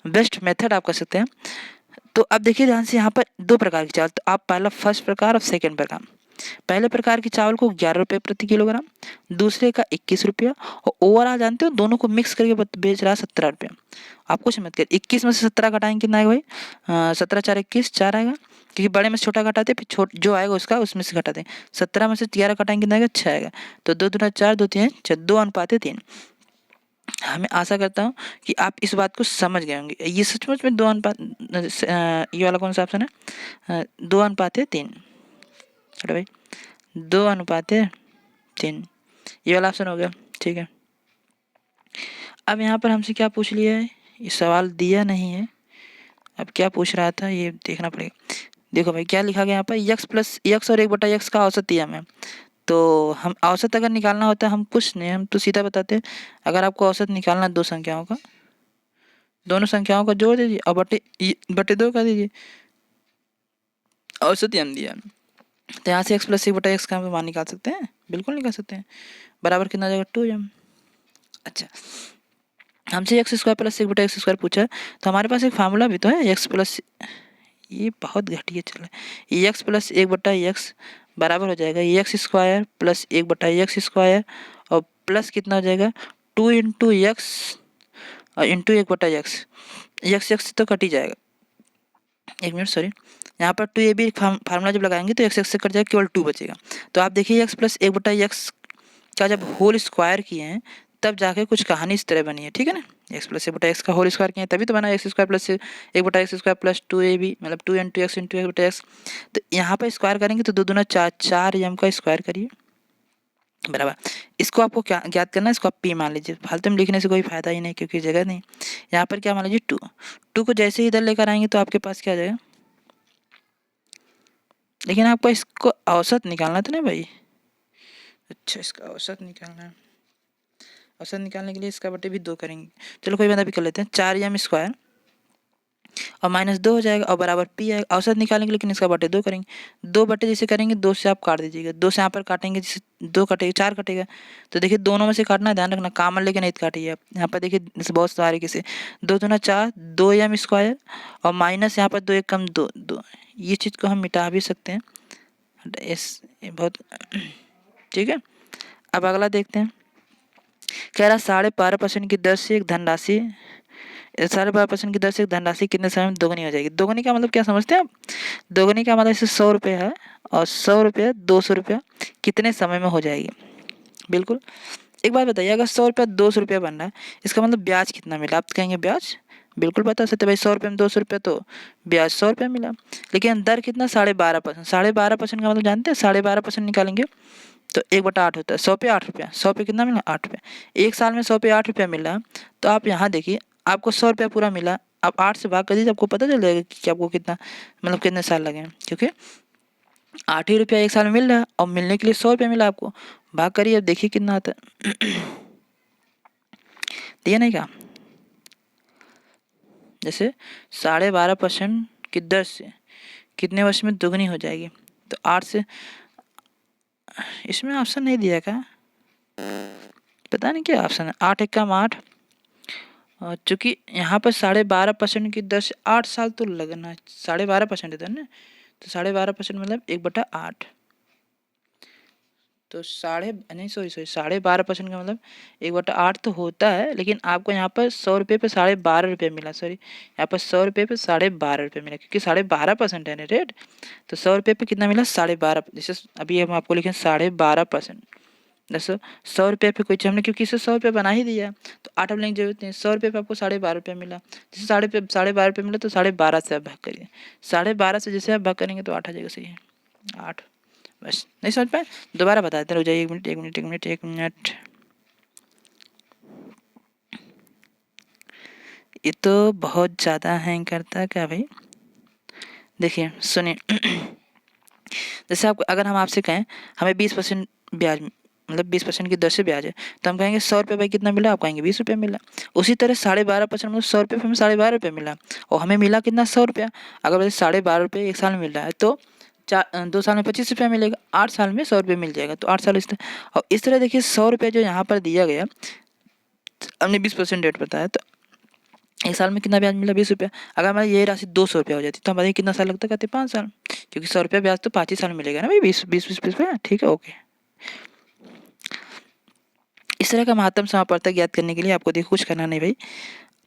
best method आप कर सकते हैं। तो अब देखिए ध्यान से, यहाँ पर दो प्रकार के चावल, तो आप पहला फर्स्ट प्रकार और सेकंड प्रकार। पहले प्रकार के चावल को 11 रुपये प्रति किलोग्राम, दूसरे का 21 रुपया, और ओवरऑल जानते हो दोनों को मिक्स करके बेच रहा है 17 रुपये। आप कुछ मत कर, 21 में से 17 घटाएंगे कितना आएगा भाई, 17 4 21 4 आएगा, क्योंकि बड़े में से छोटा घटाते फिर छोट जो आएगा उसका उसमें से घटाते हैं। 17 में से 11 घटाएंगे कितना आएगा 6 आएगा, तो 2 दूना 4 2 3 6, 2:3। हमें आशा करता हूँ कि आप इस बात को समझ गए होंगे। ये सचमुच में 2 अनुपात, ये वाला कौन सा ऑप्शन है, 2:3। छोटे भाई 2:3, ये वाला ऑप्शन हो गया। ठीक है, अब यहाँ पर हमसे क्या पूछ लिया है, ये सवाल दिया नहीं है, अब क्या पूछ रहा था ये देखना पड़ेगा। देखो भाई क्या लिखा गया यहाँ पर, यक्स प्लस यक्स और 1/x का औसत दिया हमें, तो हम औसत अगर निकालना होता है हम कुछ नहीं, हम तो सीधा बताते हैं, अगर आपको औसत निकालना दो संख्याओं का, दोनों संख्याओं का जोड़ दीजिए और बटे 2 कर दीजिए, औसत ही हम दिया। तो यहाँ से x प्लस 1/x का हम मान निकाल सकते हैं, बिल्कुल निकाल सकते हैं, बराबर कितना आ जाएगा 2m। अच्छा, हमसे x square plus 1/x square पूछा है, तो हमारे पास एक फार्मूला भी तो है, एक्स प्लस, ये बहुत घटिया चल रहा है, एक्स प्लस 1/x बराबर हो जाएगा x square plus 1/x square, और प्लस कितना हो जाएगा 2 इंटू एक्स और इंटू 1/x, एक्स तो कट ही जाएगा, एक मिनट सॉरी, यहाँ पर 2 ये भी फार्मूला जब लगाएंगे तो एक्स से कट जाएगा, केवल 2 बचेगा। तो आप देखिए एक्स प्लस 1/x का जब होल स्क्वायर किए हैं तब जाके कुछ कहानी इस तरह बनी है। ठीक है ना, एक्स प्लस 1/x का होल स्क्वायर किए तभी तो बना x square plus 1/x square plus 2ab, मतलब 2 इंटू एक्स इंटू 1/x। तो यहाँ पर स्क्वायर करेंगे तो 2 दूना 4, 4m का स्क्वायर करिए, बराबर। इसको आपको क्या ज्ञात करना है, इसको आप p मान लीजिए, फालतू में लिखने से कोई फायदा ही नहीं, क्योंकि जगह नहीं। यहाँ पर क्या मान लीजिए 2 को जैसे ही इधर लेकर आएंगे तो आपके पास क्या आ जाएगा, लेकिन आपको इसको औसत निकालना था ना भाई। अच्छा, इसका औसत निकालना है, औसत निकालने के लिए इसका बटे भी 2 करेंगे, चलो कोई बात, अभी कर लेते हैं, 4m स्क्वायर और -2 हो जाएगा और बराबर p आएगा। औसत निकालने के लिए लेकिन इसका बटे 2 करेंगे, 2 बटे जैसे करेंगे 2 से आप काट दीजिएगा, 2 से यहाँ पर काटेंगे जैसे 2 कटेगा 4 कटेगा, तो देखिए दोनों में से काटना, ध्यान रखना कामन लेके नहीं काटिए आप। यहाँ पर देखिए इसे बहुत सारे किसे 2 दूना 4, 2m स्क्वायर और माइनस यहाँ पर 2 1 कम 2 2, ये चीज़ को हम मिटा भी सकते हैं, बहुत ठीक है। अब अगला देखते हैं, कह रहा 12.5% की दर से एक धनराशि 12.5% की दर से एक धनराशि कितने समय में दोगुनी हो जाएगी। दोगुनी का मतलब क्या समझते हैं आप, दोगुनी का मतलब जैसे 100 रुपये है और 100 रुपये 200 रुपया कितने समय में हो जाएगी। बिल्कुल, एक बात बताइए, अगर 100 रुपया 200 रुपया बन रहा है, इसका मतलब ब्याज कितना मिला, आप कहेंगे ब्याज, बिल्कुल बता सकते भाई, 100 रुपये में 200 रुपया तो ब्याज 100 रुपया मिला, लेकिन दर कितना 12.5%, 12.5% का मतलब जानते हैं, 12.5% निकालेंगे तो 1/8 होता है, 100 पे 8 रुपया, 100 पे कितना मिला 8 रुपया, एक साल में 100 पे 8 रुपया मिला, तो आप यहाँ देखिए आपको 100 रुपया पूरा मिला, आप 8 से भाग कर दीजिए, आपको पता चल जाएगा कि आपको कितना, मतलब कितने साल लगे हैं, क्योंकि 8 ही रुपया एक साल में मिल रहा है और मिलने के लिए 100 रुपया मिला आपको, भाग करिए अब देखिए कितना आता है। दिया नहीं क्या, जैसे 12.5% की दर से कितने वर्ष में दोगुनी हो जाएगी, तो 8 से, इसमें ऑप्शन नहीं दिया क्या, पता नहीं क्या ऑप्शन है, 8 1 कम 8, और चूंकि यहाँ पर 12.5% की दर से 8 साल तो लगना, 12.5% इधर ना, तो 12.5% मतलब 1/8, तो साढ़े नहीं, सॉरी 12.5% का मतलब 1/8 तो होता है, लेकिन आपको यहाँ पर 100 रुपये पे 12.5 रुपये मिला। सॉरी, यहाँ पर 100 रुपये पे 12.5 रुपये मिला, क्योंकि 12.5% है ना रेट। तो 100 रुपये पे कितना मिला? 12.5। जैसे अभी हम आपको लिखें 12.5%। जैसे 100 रुपये पे कोई हमने, क्योंकि इसे 100 रुपये बना ही दिया है, तो 8 अब लेने की जरूरत नहीं। 100 रुपये पे आपको 12.5 रुपये मिला। जैसे 12.5 रुपये मिला तो 12.5 से आप भाग करिए। 12.5 से जैसे आप भाग करेंगे तो 8 आ जाएगा। सही है, 8। बस नहीं समझ पाए? दोबारा बता देते हैं, रुक जाइए, 1 मिनट। ये तो बहुत ज़्यादा हैंग करता है क्या भाई? देखिए सुनिए, जैसे आप, अगर हम आपसे कहें हमें 20% ब्याज, मतलब 20% की दर से ब्याज है, तो हम कहेंगे 100 रुपये भाई कितना मिला? आप कहेंगे 20 रुपये मिला। उसी तरह 12.5% मतलब 100 रुपये पे हमें 12.5 रुपये मिला, और हमें मिला कितना? 100 रुपया। अगर वैसे 12.5 रुपये 1 साल में मिल रहा है, तो 2 साल में 25 रुपया मिलेगा, 8 साल में 100 रुपये मिल जाएगा। तो 8 साल इस तरह, और इस तरह देखिए 100 रुपये जो यहाँ पर दिया गया, हमने 20% रेट बताया, तो 1 साल में कितना ब्याज मिला? 20 रुपया। अगर हमारी ये राशि 200 रुपया हो जाती तो हमारे कितना साल लगता? कहते 5 साल, क्योंकि 100 रुपया ब्याज तो 5 ही साल में मिलेगा ना भाई, 20 ठीक है, ओके। इस तरह का महत्तम समापवर्तक ज्ञात करने के लिए आपको देखो कुछ करना नहीं भाई,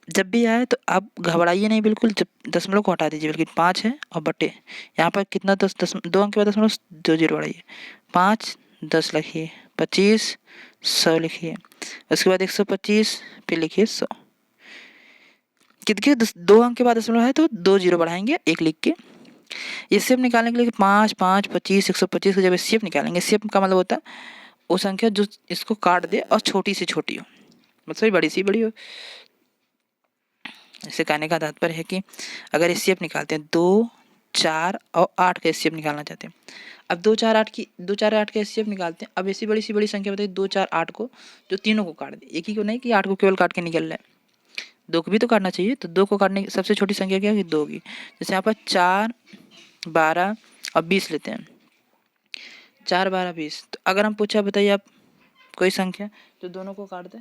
जब भी आए तो आप घबराइए नहीं बिल्कुल, जब दशमलव को हटा दीजिए, बल्कि 5 है और बटे यहाँ पर कितना 2 अंक के बाद दशमलव 2 जीरो बढ़ाइए, 5 10 लिखिए, 25 100 लिखिए, उसके बाद 125 फिर लिखिए 100। कितने 2 अंक के बाद दशमलव है तो 2 जीरो बढ़ाएंगे, 1 लिख के। ये सेप निकालने के लिए 5 5 25 125 का जब सेप निकालेंगे, सेप का मतलब होता है वो संख्या जो इसको काट दे और छोटी से छोटी हो, मतलब बड़ी सी बड़ी हो। इसे कहने का तात्पर्य है कि अगर एचसीएफ निकालते हैं 2 4 और 8 का एचसीएफ निकालना चाहते हैं, अब 2 4 8 का एचसीएफ निकालते हैं। अब ऐसी बड़ी सी बड़ी संख्या बताइए 2 4 8 को, जो तीनों को काट दे, एक ही को नहीं कि 8 को केवल काट के निकल रहा है, 2 को भी तो काटना चाहिए। तो 2 को काटने की सबसे छोटी संख्या क्या है? 2 की। जैसे यहाँ पर 4 12 और 20 लेते हैं, 4 12 20। तो अगर हम पूछा बताइए आप कोई संख्या जो दोनों को काट दे,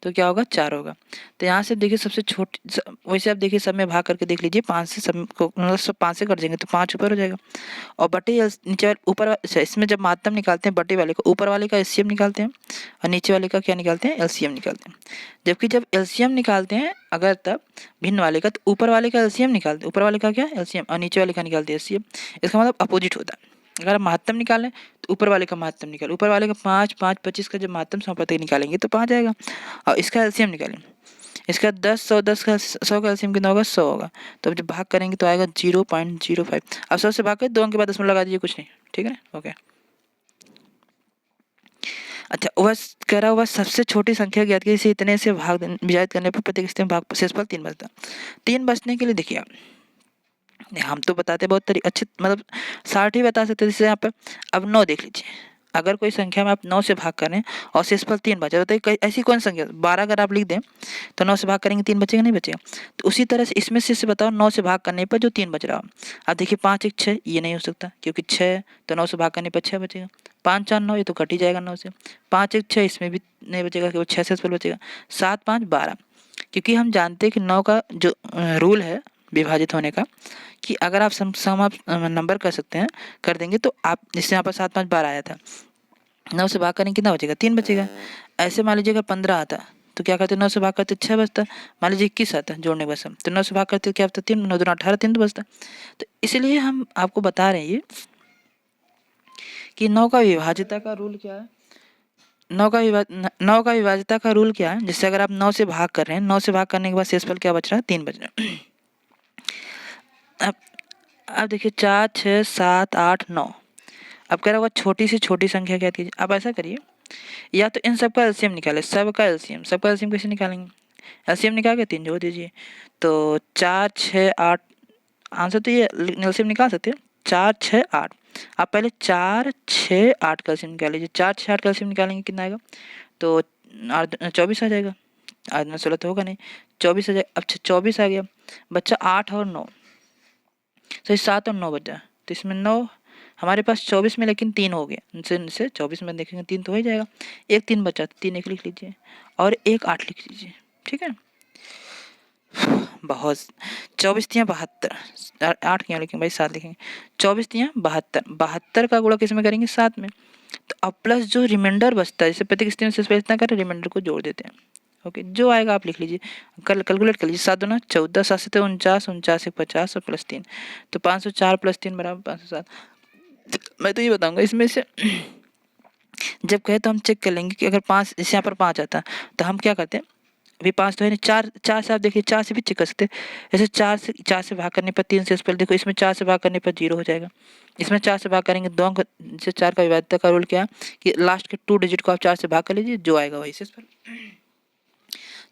तो क्या होगा? 4 होगा। तो यहाँ से देखिए सबसे छोटी, वैसे आप देखिए सब में भाग करके देख लीजिए, 5 से सब को मतलब सब 5 से कट जाएंगे तो 5 ऊपर हो जाएगा, और बटे नीचे ऊपर अच्छा, इसमें जब मातम निकालते हैं बटे वाले को, ऊपर वाले का एलसीएम निकालते हैं और नीचे वाले का क्या निकालते हैं? एलसीएम निकालते हैं। जबकि जब एलसीएम निकालते हैं अगर, तब भिन्न वाले का, तो ऊपर वाले का एलसीएम निकालते हैं, ऊपर वाले का क्या? एलसीएम, और नीचे वाले का निकालते हैं एलसीएम। इसका मतलब अपोजिट होता है। अगर आप महत्तम निकालें तो ऊपर वाले का महत्तम निकालें, ऊपर वाले का 5 5 25 का जब महत्तम समापवर्तक निकालेंगे तो 5 आएगा, और इसका एलसीएम निकालें, इसका 10 100 10 का 100 का एलसीएम कितना होगा? 100 होगा। तो अब जब भाग करेंगे तो आएगा 0.05। अब 100 से भाग कर 2 अंक के बाद दशमलव लगा दीजिए, कुछ नहीं, ठीक है, ओके। अच्छा, वह कह रहा हुआ सबसे छोटी संख्या ज्ञात की, इसे इतने से भाग विभाजित करने पर प्रत्येक स्थिति में भाग शेषफल 3 बचता। 3 बचने के लिए देखिए हम तो बताते बहुत अच्छे, मतलब 60 ही बता सकते, जैसे यहाँ पे अब 9 देख लीजिए, अगर कोई संख्या में आप 9 से भाग करें और शेषफल 3 बचा, बताइए ऐसी कौन संख्या? 12 अगर आप लिख दें तो 9 से भाग करेंगे 3 बचेगा, नहीं बचेगा? तो उसी तरह से इसमें से बताओ 9 से भाग करने पर जो 3 बच रहा हो। अब देखिए 5 1 6, ये नहीं हो सकता, क्योंकि 6 तो 9 से भाग करने पर 6 बचेगा, 5 4 9, ये तो कट ही जाएगा 9 से। 5 1 6, इसमें भी नहीं बचेगा, केवल 6 शेषफल बचेगा। 7 5 12, क्योंकि हम जानते हैं कि 9 का जो रूल है विभाजित होने का, कि अगर आप सम आप नंबर कर सकते हैं, कर देंगे, तो आप जैसे यहाँ पर 7 5 12 आया था, 9 से भाग करेंगे कितना बचेगा? 3 बचेगा। ऐसे मान लीजिए अगर 15 आता तो क्या करते? 9 से भाग करते 6 बचता। मान लीजिए 21 आता जोड़ने के बाद, तो 9 से भाग करते क्या बचता? 3, 9 2 18, 3 तो बचता। तो इसलिए हम आपको बता रहे हैं ये कि 9 का विभाजिता का रूल क्या है, 9 का विभाजिता का रूल क्या है। जिससे अगर आप 9 से भाग कर रहे हैं, 9 से भाग करने के बाद शेषफल क्या बच रहा है? 3 बच रहा है। अब देखिए 4 6 7 8 9, अब कह रहा होगा छोटी से छोटी संख्या क्या कीजिए। अब ऐसा करिए, या तो इन सब का एलसीएम निकाले, सबका एलसीएम कैसे निकालेंगे? एलसीएम निकाल के 3 जोड़ दीजिए, तो 4 6 8, आंसर तो ये एलसीएम निकाल सकते हैं, 4 6 8। आप पहले 4 6 8 का एलसीएम निकाल लीजिए, 4 6 8 का एलसीएम निकालेंगे कितना आएगा? तो 24 आ जाएगा, 8 9 16 तो होगा नहीं, 24 आ जाएगा। अब 24 आ गया, बच्चा 8 और 9, तो 7 और 9 बचा, तो इसमें 9 हमारे पास 24 में, लेकिन 3 हो गया, इनसे 24 में देखेंगे 3 तो हो ही जाएगा, एक 3 बचा, 3 एक लिख लीजिए और एक 8 लिख लीजिए, ठीक है। बहुत 24 तियाँ 72, 8 क्यों लिखेंगे भाई, 7 लिखेंगे, 24 तियाँ 72, 72 का गुणा किस में करेंगे? 7 में। तो अब प्लस जो रिमाइंडर बचता है, जैसे प्रत्येक स्थिति में शेष पर इतना करें, रिमाइंडर को जोड़ देते हैं। ओके, जो आएगा आप लिख लीजिए, कल कैलकुलेट कर लीजिए। 7 दूना 14, 7 से 49, 49 से 50 और प्लस 3, तो 504 प्लस 3 बराबर 507। मैं तो ये बताऊंगा इसमें से जब कहे तो हम चेक कर लेंगे कि अगर 5, जैसे यहाँ पर 5 आता तो हम क्या करते हैं, अभी 5 तो है नहीं, 4, 4 से आप देखिए, 4 से भी चेक कर सकते हैं। जैसे 4 से भाग करने पर 3 से पहले देखो, इसमें 4 से भाग करने पर 0 हो जाएगा, इसमें 4 से भाग करेंगे 2 अंक से 4 का विभाज्यता का रूल क्या है कि लास्ट के 2 डिजिट को आप 4 से भाग कर लीजिए, जो आएगा वही शेष पर।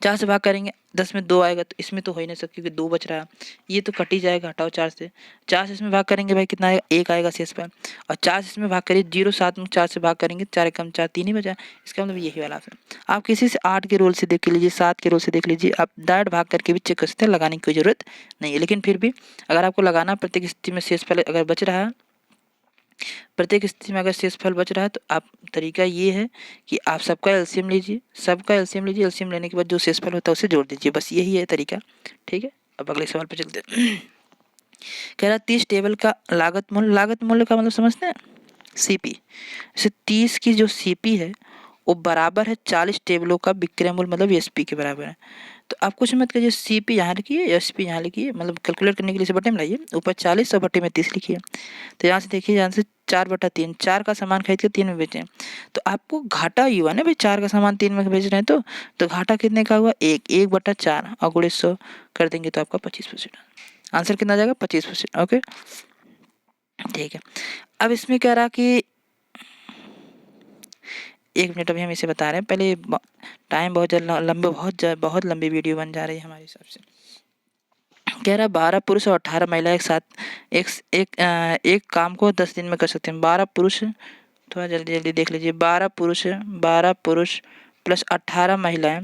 4 से भाग करेंगे 10 में 2 आएगा, तो इसमें तो हो ही नहीं सकता क्योंकि 2 बच रहा है, ये तो कट ही जाएगा, हटाओ 4 से। 4 से इसमें भाग करेंगे भाई कितना आएगा, 1 आएगा शेष पर। और 4 से इसमें भाग करिए 0, 7 में 4 से भाग करेंगे 4 एकम 4, 3 ही बचा। इसका मतलब यही वाला ऑप्शन। आप किसी से 8 के रोल से देख लीजिए, 7 के रोल से देख लीजिए, आप डायरेक्ट भाग करके भी चेक कर सकते हैं, लगाने की कोई जरूरत नहीं है। लेकिन फिर भी अगर आपको लगाना, प्रत्येक स्थिति में शेष फल अगर बच रहा है, प्रत्येक स्थिति में अगर शेषफल बच रहा है, तो आप तरीका ये है कि आप सबका एलसीएम लीजिए, सबका एलसीएम लीजिए, एलसीएम लेने के बाद जो शेषफल होता है उसे जोड़ दीजिए, बस यही है तरीका। ठीक है, अब अगले सवाल पर चलते हैं। कह रहा 30 टेबल का लागत मूल्य का मतलब समझते हैं, सीपी। जैसे 30 की जो सीपी है वो बराबर है 40 टेबलों का विक्रय मूल्य, मतलब एसपी के बराबर है। तो आप कुछ मत कीजिए, सीपी यहाँ लिखिए, एसपी यहाँ लिखिए, मतलब कैलकुलेट करने के लिए इसे बटे में लाइए, ऊपर 40 और बटे में 30 लिखिए। तो यहाँ से देखिए, यहाँ से 4/3, 4 का सामान खरीद के 3 में बेचें, तो आपको घाटा ही हुआ ना भाई, 4 का सामान 3 में बेच रहे हैं, तो घाटा कितने का हुआ, 1/4 और गुणे 100 कर देंगे तो आपका 25%। आंसर कितना जाएगा, 25%। ओके, ठीक है। अब इसमें कह रहा कि 1 मिनट, अभी हम इसे बता रहे हैं, पहले टाइम बहुत लंबे, बहुत लंबी वीडियो बन जा रही है हमारे हिसाब से। कह रहा 12 पुरुष और 18 महिला एक साथ एक काम को 10 दिन में कर सकते हैं। 12 पुरुष, थोड़ा जल्दी जल्दी देख लीजिए, 12 पुरुष प्लस 18 महिलाएं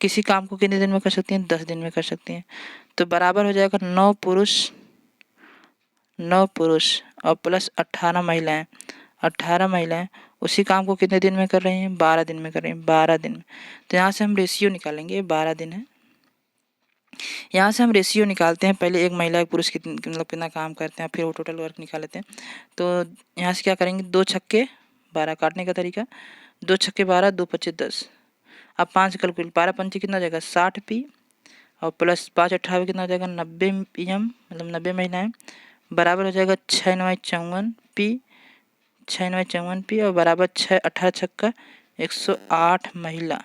किसी काम को कितने दिन में कर सकती हैं, 10 दिन में कर सकती हैं। तो बराबर हो जाएगा 9 पुरुष और प्लस 18 महिलाएं उसी काम को कितने दिन में कर रही हैं, 12 दिन में कर रही हैं, 12 दिन में। तो यहाँ से हम रेशियो निकालेंगे, 12 दिन है, यहाँ से हम रेशियो निकालते हैं, पहले एक महिला एक पुरुष मतलब कितना काम करते हैं, फिर वो टोटल वर्क निकाल लेते हैं। तो यहाँ से क्या करेंगे, 2 छक्के 12 काटने का तरीका, 2 छक्के 12, 2 पच्चे 10, अब 5 कैलकुलेट, 12 पंचे कितना हो जाएगा 60 पी, और प्लस 5 18 कितना हो जाएगा 90 PM, मतलब 90 महिलाएं, बराबर हो जाएगा 6 9 54 पी, 6 9 54 पी, और बराबर 6 18 छक्का 108 महिला।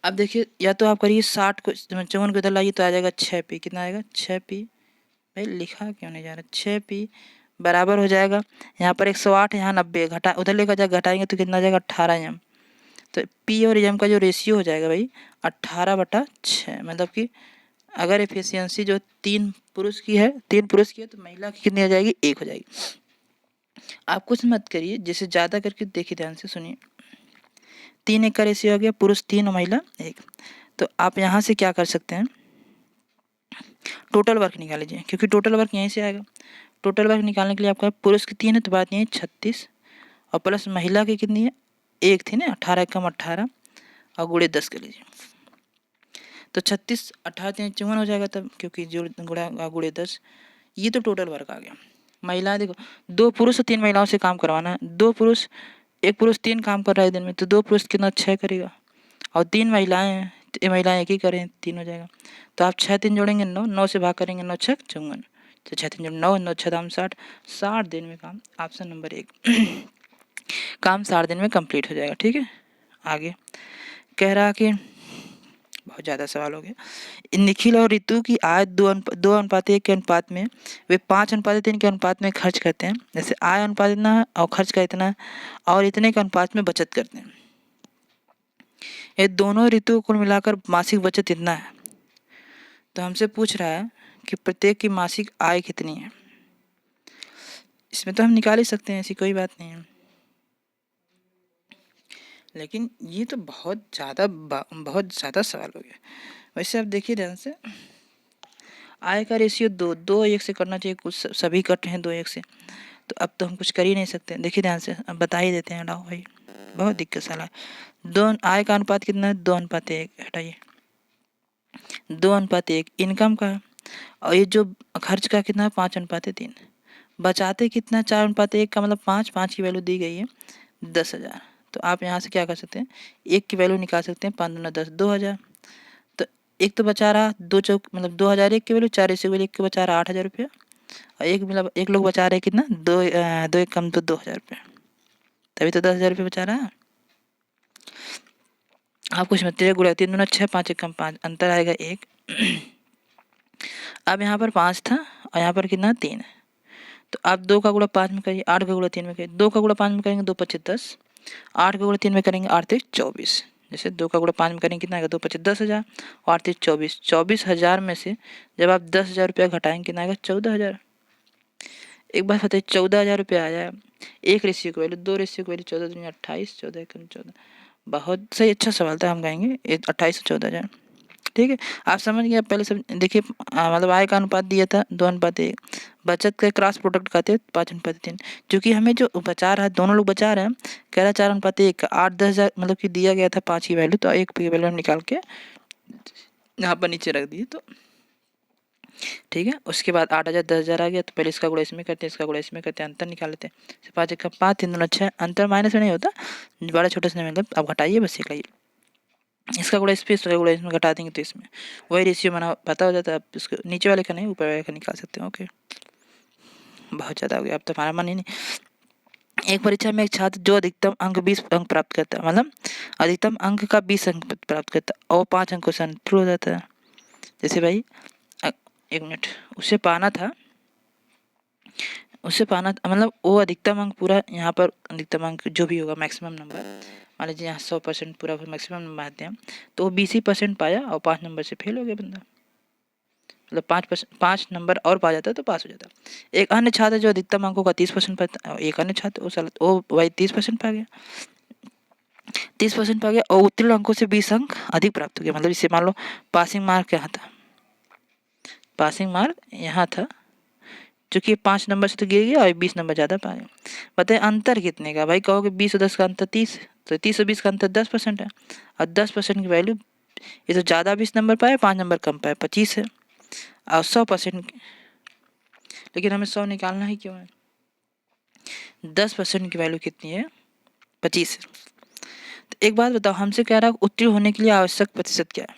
अब देखिए, या तो आप करिए 60 को 54 को इधर लाइए तो आ जाएगा 6 पी, कितना आएगा 6 पी, भाई लिखा क्यों नहीं जा रहा, 6 पी बराबर हो जाएगा, यहाँ पर 108, यहाँ 90 घटा, उधर लेकर जा घटाएंगे तो कितना आ जाएगा 18 एम। तो पी और एम का जो रेशियो हो जाएगा भाई 18/6, मतलब कि अगर एफिशिएंसी जो 3 पुरुष की है, 3 पुरुष की है, तो महिला की कितनी आ जाएगी, 1 हो जाएगी। आप कुछ मत करिए, जैसे ज़्यादा करके देखिए, ध्यान से सुनिए, 3 1 का रेशियो आ गया, पुरुष 3 और महिला 1। तो आप यहाँ से क्या कर सकते हैं, टोटल वर्क निकाल लीजिए, क्योंकि टोटल वर्क यहीं से आएगा। टोटल वर्क निकालने के लिए आपका पुरुष की 3 है तो बात यहीं 36, और प्लस महिला की कितनी है, 1 थी ना, 18 कम 18 और गुणे 10 कर लीजिए, तो 36 18 3 54 हो जाएगा तब, क्योंकि जो गुणा गुणे 10, ये तो टोटल वर्क आ गया। महिलाएं देखो, 2 पुरुष और 3 महिलाओं से काम करवाना है, 2 पुरुष, 1 पुरुष 3 काम कर रहा है दिन में, तो 2 पुरुष कितना 6 करेगा, और 3 महिलाएं हैं, तो महिलाएं 1 ही करें, 3 हो जाएगा। तो आप 6 3 जोड़ेंगे 9, 9 से भाग करेंगे 9 6 54, तो 6 3 9, 9 6 दाम 60, 60 दिन में काम, ऑप्शन नंबर 1 काम 60 दिन में कंप्लीट हो जाएगा। ठीक है, आगे कह रहा कि बहुत ज़्यादा सवाल हो गया। निखिल और रितु की आय 2:1 के अनुपात में, वे 5:3 के अनुपात में खर्च करते हैं। जैसे आय अनुपात इतना है और खर्च का इतना है, और इतने के अनुपात में बचत करते हैं। ये दोनों ऋतु को कुल मिलाकर मासिक बचत इतना है। तो हमसे पूछ रहा है कि प्रत्येक की मासिक आय कितनी है। इसमें तो हम निकाल ही सकते हैं, ऐसी कोई बात नहीं है, लेकिन ये तो बहुत ज़्यादा सवाल हो गया। वैसे आप देखिए ध्यान से, आय का रेशियो 2 1 से करना चाहिए, कुछ सभी कट हैं 2 1 से, तो अब तो हम कुछ कर ही नहीं सकते। देखिए ध्यान से, अब बता ही देते हैं, हटाओ भाई, बहुत दिक्कत साला। आय का अनुपात कितना है, 2:1, हटाइए, 2:1 इनकम का, और ये जो खर्च का कितना है 5:3, बचाते कितना, 4:1 का मतलब 5, 5 की वैल्यू दी गई है 10,000। तो आप यहाँ से क्या कर सकते हैं, 1 की वैल्यू निकाल सकते हैं, 5 दूना 10, 2,000। तो एक तो बचा रहा 2 चौक मतलब 2,000 एक की वैल्यू, 4 ऐसे वैल्यू एक के बचा रहा 8,000 रुपया, और एक मतलब एक लोग बचा रहे हैं कितना, 2 एक कम तो 2,000 रुपया, तभी तो 10,000 रुपये बचा रहा है। आपको इसमें 3 गुणा 3 दूना 6, 5 एक कम 5, अंतर आएगा 1। अब यहाँ पर 5 था और यहाँ पर कितना 3 है, तो आप 2 का गुणा 5 में करिए, 8 का गुणा 3 में करिए, 2 का गुणा 5 में करेंगे 2 5 10, 8 का गुणा 3 में करेंगे 8 3 24। जैसे 2 का गुणा 5 में करेंगे कितना आएगा, 2 5 10,000 और 8 3 24, 24,000 में से जब आप 10,000 रुपया घटाएंगे कितना आएगा, 14,000। एक बात बताइए, 14,000 रुपया आया, एक रेशियो की वैल्यू, 2 रेशियो की वैल्यू, 14 दूनी 28, 14 एकम 14। बहुत सही, अच्छा सवाल था, हम कहेंगे 28 14,000। ठीक है, आप समझ गए। पहले सब देखिए, मतलब आय का अनुपात दिया था 2:1, बचत का क्रॉस प्रोडक्ट कहते हैं 5:3। क्योंकि हमें जो बचा रहा है, दोनों लोग बचा रहे हैं, कह रहा 4:1, 8-10,000 मतलब कि दिया गया था 5 की वैल्यू, तो 1 की वैल्यू हम निकाल के यहाँ पर नीचे रख दिए। तो ठीक है, उसके बाद 8,000 10,000 आ गया, तो पहले इसका गुणा इसमें करते हैं, इसका गुणा इसमें करते हैं, अंतर निकाल लेते हैं। 5 1 5, 3 2 6, अंतर माइनस में नहीं होता, बड़ा छोटे से नहीं, मतलब आप घटाइए बस सीख लाइए। इसका गुणा इस पे, इसका गुणा इसमें घटा देंगे तो इसमें वही रेशियो बना पता हो जाता है। आप इसको नीचे वाले का नहीं, ऊपर वाले का निकाल सकते हैं। ओके, बहुत ज़्यादा हो गया, अब तो हमारा मन ही नहीं। एक परीक्षा में एक छात्र जो अधिकतम अंक 20 अंक प्राप्त करता है, मतलब अधिकतम अंक का 20 अंक प्राप्त करता है और 5 अंकों से अंतर हो जाता है। जैसे भाई 1 मिनट, उससे पाना मतलब वो अधिकतम अंक पूरा, यहाँ पर अधिकतम अंक जो भी होगा मैक्सिमम नंबर, मान लीजिए यहाँ 100% पूरा मैक्सिमम नंबर आते हैं, तो वो 20% पाया और 5 नंबर से फेल हो गया बंदा, मतलब 5 नंबर और पा जाता तो पास हो जाता। एक अन्य छात्र जो अधिकतम अंकों का 30% पाता, एक अन्य छात्र वो वही 30% पा गया, 30% पा गया और उत्तीर्ण अंकों से 20 अंक अधिक प्राप्त हो गया। मतलब इससे मान लो पासिंग मार्क यहाँ था, पासिंग मार्क यहाँ था, चूंकि 5 नंबर से तो गिर गया और 20 नंबर ज़्यादा पाए। बताइए अंतर कितने का, भाई कहोगे 20 और 10 का अंतर 30, तो 30 और 20 का अंतर 10% है, और 10% की वैल्यू, ये तो ज़्यादा 20 नंबर पाए, 5 नंबर कम पाए, 25 है। और 100%, लेकिन हमें 100 निकालना ही क्यों है, 10% की वैल्यू कितनी है, 25 है। तो एक बात बताओ, हमसे कह रहा है उत्तीर्ण होने के लिए आवश्यक प्रतिशत क्या है।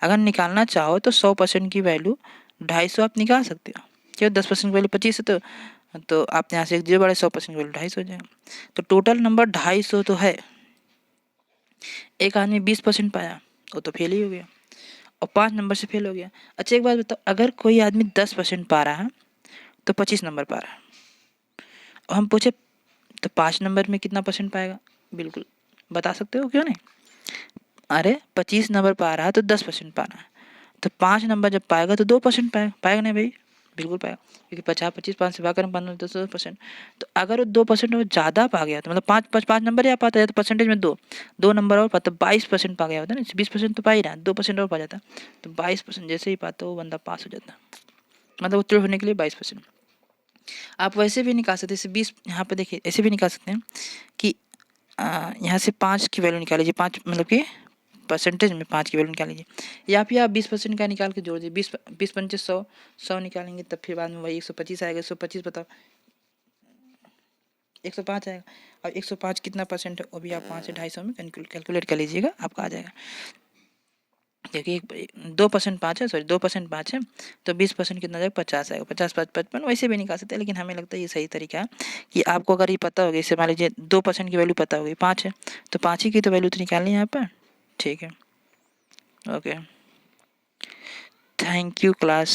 अगर निकालना चाहो तो 100% की वैल्यू 250 आप निकाल सकते हो, क्यों 10% की वैल्यू 25 है, तो आप यहाँ से एक जीरो बढ़े, 100% की वैल्यू 250 हो जाएगा। तो टोटल नंबर 250 तो है। एक आदमी 20% पाया, वो तो फेल ही हो गया, और 5 नंबर से फेल हो गया। अच्छा एक बात बताओ, अगर कोई आदमी 10% पा रहा है तो 25 नंबर पा रहा है, और हम पूछे तो 5 नंबर में कितना परसेंट पाएगा, बिल्कुल बता सकते हो क्यों नहीं। अरे 25 नंबर पा रहा है तो 10% पा रहा है, तो 5 नंबर जब पाएगा तो 2% पाएगा, पाएगा नहीं भाई, बिल्कुल पाएगा, क्योंकि 50 25 5 से भाग 15 10%। तो अगर वो 2% और ज़्यादा पा गया, तो मतलब 5 नंबर या पाता है तो परसेंटेज में 2 नंबर और पाता, 22% पा गया होता है ना, 20% तो पा ही रहा है, 2% और पा जाता, तो 22% जैसे ही पाता वो बंदा पास हो जाता, मतलब उत्तीर्ण होने के लिए 22%। आप वैसे भी निकाल सकते हैं, 20 यहाँ पे देखिए ऐसे भी निकाल सकते हैं कि यहाँ से 5 की वैल्यू निकाल लीजिए, 5 मतलब कि परसेंटेज में 5 की वैल्यू निकाल लीजिए, या फिर आप 20% का निकाल के जोड़ दीजिए, 20 पंचे 100 निकालेंगे, तब फिर बाद में वही 125 आएगा, 125 बताओ 105 आएगा, और 105 कितना परसेंट है, वो भी आप 5 से 250 में कैलकुलेट कर लीजिएगा, आपका आ जाएगा। क्योंकि 2% 5 है, सॉरी 2% 5 है, तो 20% कितना जाएगा, 50 आएगा, 50 5 55, वैसे भी निकाल सकते हैं, लेकिन हमें लगता है ये सही तरीका है कि आपको अगर ये पता होगी, इससे मान लीजिए 2% की वैल्यू पता होगी 5 है, तो 5 ही की तो वैल्यू तो निकालनी है यहाँ पर। ठीक है, ओके, थैंक यू क्लास।